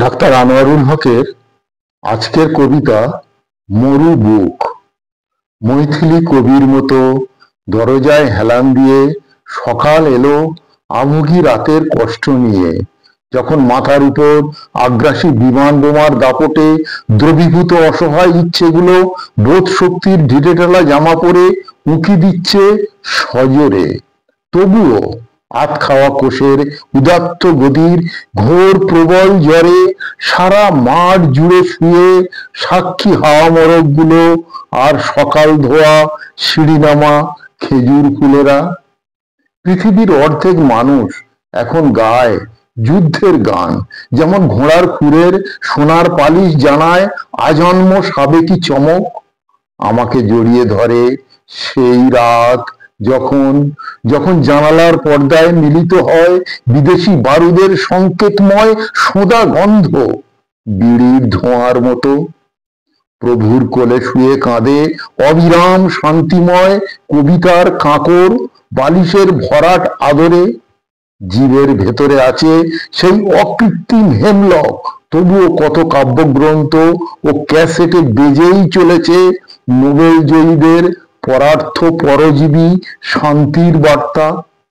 Doctor Anwarul হকের আজকের কবিতা মরু বুক। মৈথিলি কবির মতো দরজায় হেলান দিয়ে সকাল এলো আভোগী রাতের কষ্ট নিয়ে, যখন মাথার উপর আগ্রাসী বিমান বোমার দাপটে দ্রবীভূত অসহায় ইচ্ছেগুলো বোধ শক্তির ঢিলেঢালা জামা পরে উঁকি দিচ্ছে সজোরে। তবুও আধ খাওয়া কোষের উদাত্ত গদির ঘোর প্রবল জ্বরে সারা মাঠ জুড়ে শুয়ে সাক্ষী হাওয়া মরকগুলো আর সকাল ধোয়া সিঁড়ি নামা খেজুর ফুলেরা। পৃথিবীর অর্ধেক মানুষ এখন গায় যুদ্ধের গান, যেমন ঘোড়ার খুরের সোনার পালিশ জানায় আজন্ম সাবেকি চমক। আমাকে জড়িয়ে ধরে সেই রাত, যখন যখন জানালার পর্দায় মিলিত হয় বিদেশি বারুদের সংকেতময় সোঁদা গন্ধ, বিড়ির ধোঁয়ার মতো। প্রভুর কোলে শুয়ে কাঁদে অবিরাম শান্তিময় কবিতার কাঁকর বালিশের ভরাট আদরে। জীবের ভেতরে আছে সেই অকৃত্রিম হেমলক, তবুও কত কাব্যগ্রন্থ ও ক্যাসেটে বেজেই চলেছে নোবেল জয়ীদের পরার্থ পরজীবী শান্তির বার্তা।